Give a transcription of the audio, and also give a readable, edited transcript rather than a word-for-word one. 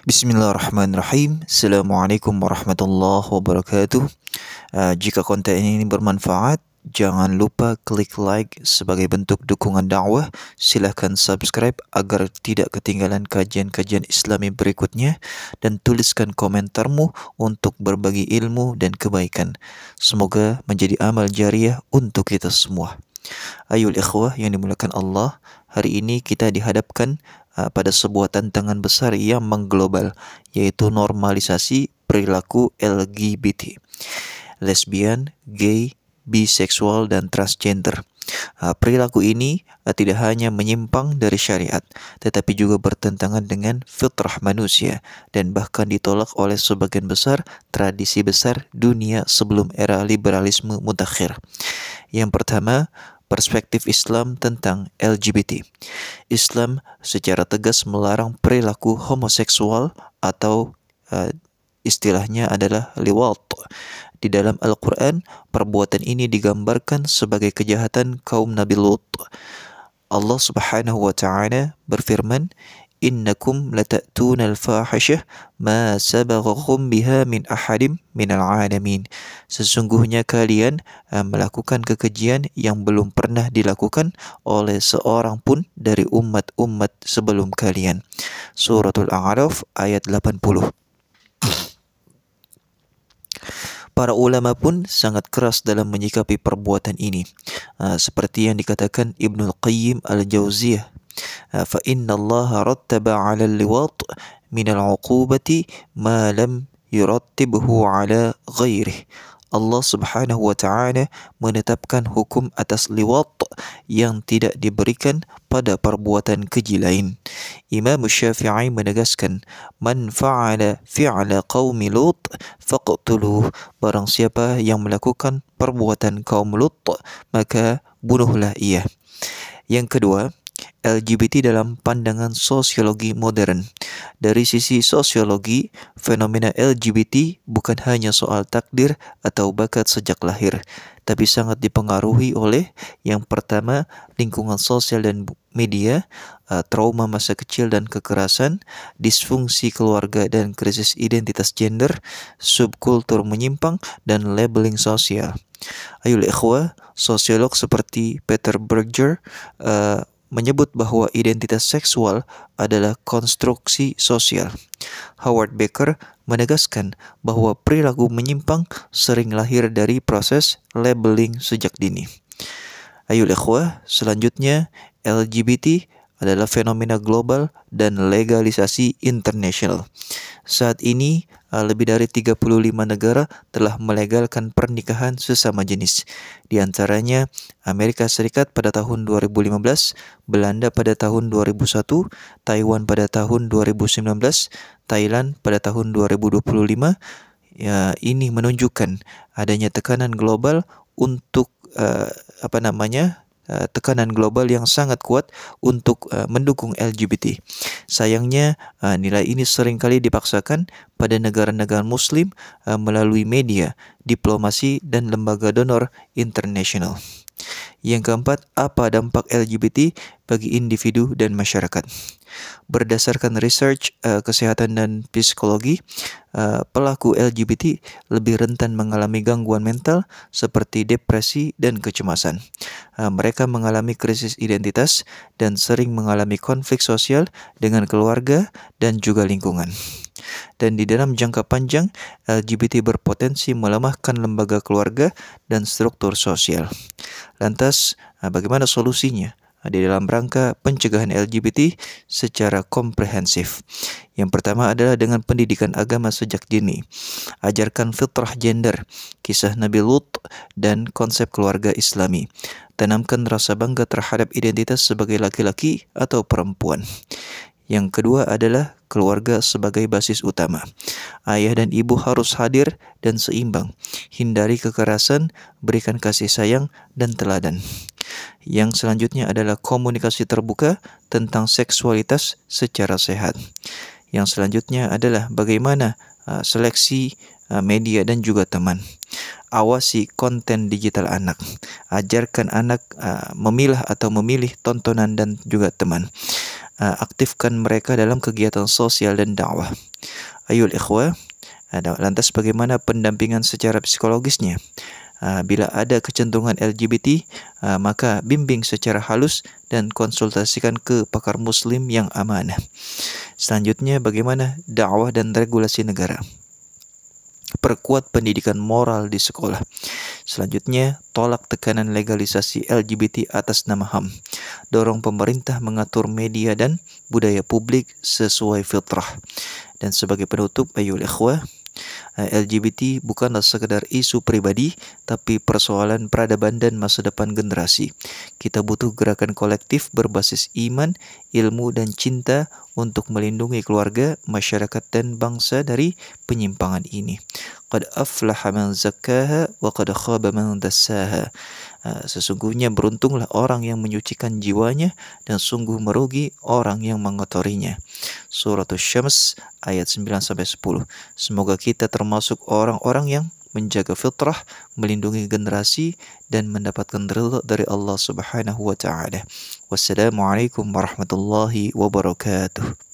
Bismillahirrahmanirrahim. Assalamualaikum warahmatullahi wabarakatuh. Jika konten ini bermanfaat, jangan lupa klik like sebagai bentuk dukungan dakwah. Silahkan subscribe agar tidak ketinggalan kajian-kajian Islami berikutnya, dan tuliskan komentarmu untuk berbagi ilmu dan kebaikan. Semoga menjadi amal jariah untuk kita semua. Ayol ikhwah yang dimuliakan Allah, hari ini kita dihadapkan pada sebuah tantangan besar yang mengglobal, yaitu normalisasi perilaku LGBT, lesbian, gay, biseksual, dan transgender. Perilaku ini tidak hanya menyimpang dari syariat, tetapi juga bertentangan dengan fitrah manusia dan bahkan ditolak oleh sebagian besar tradisi besar dunia sebelum era liberalisme mutakhir. Yang pertama, perspektif Islam tentang LGBT. Islam secara tegas melarang perilaku homoseksual atau istilahnya adalah liwat. Di dalam Al-Quran, perbuatan ini digambarkan sebagai kejahatan kaum Nabi Lut. Allah Subhanahu wa Ta'ala berfirman, "Innakum lata'tuna al-fahishah ma sabaghakum biha min ahadim minal alamin." Sesungguhnya kalian melakukan kekejian yang belum pernah dilakukan oleh seorang pun dari umat-umat sebelum kalian. Suratul A'raf ayat 80. Para ulama pun sangat keras dalam menyikapi perbuatan ini, seperti yang dikatakan Ibnul Qayyim al-Jauziyah, فَإِنَّ اللَّهَ رَتَّبَ عَلَى اللِّوَاطِ مِنَ الْعُقُوبَةِ مَا لَمْ يُرَتِّبْهُ عَلَى غَيْرِهِ. Allah Subhanahu wa Ta'ala menetapkan hukum atas liwat yang tidak diberikan pada perbuatan keji lain. Imam Syafi'i menegaskan, "Man fa'ala fi'la qaumi Lut faqtuluh." Barang siapa yang melakukan perbuatan kaum Lut, maka bunuhlah ia. Yang kedua, LGBT dalam pandangan sosiologi modern. Dari sisi sosiologi, fenomena LGBT bukan hanya soal takdir atau bakat sejak lahir, tapi sangat dipengaruhi oleh yang pertama, lingkungan sosial dan media, trauma masa kecil dan kekerasan, disfungsi keluarga dan krisis identitas gender, subkultur menyimpang, dan labeling sosial. Ayol ikhwah, sosiolog seperti Peter Berger menyebut bahwa identitas seksual adalah konstruksi sosial. Howard Becker menegaskan bahwa perilaku menyimpang sering lahir dari proses labeling sejak dini. Ayol ikhwah, selanjutnya LGBT adalah fenomena global dan legalisasi internasional. Saat ini lebih dari 35 negara telah melegalkan pernikahan sesama jenis. Di antaranya Amerika Serikat pada tahun 2015, Belanda pada tahun 2001, Taiwan pada tahun 2019, Thailand pada tahun 2025. Ini menunjukkan adanya tekanan global untuk tekanan global yang sangat kuat untuk mendukung LGBT. Sayangnya nilai ini seringkali dipaksakan pada negara-negara muslim melalui media, diplomasi, dan lembaga donor internasional. Yang keempat, apa dampak LGBT bagi individu dan masyarakat? Berdasarkan research kesehatan dan psikologi, pelaku LGBT lebih rentan mengalami gangguan mental seperti depresi dan kecemasan. Mereka mengalami krisis identitas dan sering mengalami konflik sosial dengan keluarga dan juga lingkungan. Dan di dalam jangka panjang, LGBT berpotensi melemahkan lembaga keluarga dan struktur sosial. Lantas, bagaimana solusinya di dalam rangka pencegahan LGBT secara komprehensif? Yang pertama adalah dengan pendidikan agama sejak dini. Ajarkan fitrah gender, kisah Nabi Lut, dan konsep keluarga Islami. Tanamkan rasa bangga terhadap identitas sebagai laki-laki atau perempuan. Yang kedua adalah keluarga sebagai basis utama. Ayah dan ibu harus hadir dan seimbang. Hindari kekerasan, berikan kasih sayang dan teladan. Yang selanjutnya adalah komunikasi terbuka tentang seksualitas secara sehat. Yang selanjutnya adalah bagaimana seleksi media dan juga teman. Awasi konten digital anak. Ajarkan anak memilah atau memilih tontonan dan juga teman. aktifkan mereka dalam kegiatan sosial dan dakwah. Ayol ikhwah, lantas bagaimana pendampingan secara psikologisnya? Bila ada kecenderungan LGBT, maka bimbing secara halus dan konsultasikan ke pakar muslim yang amanah. Selanjutnya, bagaimana dakwah dan regulasi negara? Perkuat pendidikan moral di sekolah. Selanjutnya, tolak tekanan legalisasi LGBT atas nama HAM. Dorong pemerintah mengatur media dan budaya publik sesuai fitrah. Dan sebagai penutup, ayol ikhwah, LGBT bukanlah sekedar isu pribadi, tapi persoalan peradaban dan masa depan generasi. Kita butuh gerakan kolektif berbasis iman, ilmu, dan cinta untuk melindungi keluarga, masyarakat, dan bangsa dari penyimpangan ini. Qad aflaha man zakkaha wa qad khaba man dassaha. Sesungguhnya beruntunglah orang yang menyucikan jiwanya dan sungguh merugi orang yang mengotorinya. Surah Asy-Syams ayat 9-10. Semoga kita termasuk orang-orang yang menjaga fitrah, melindungi generasi, dan mendapatkan ridha dari Allah Subhanahu wa taala. Wassalamualaikum warahmatullahi wabarakatuh.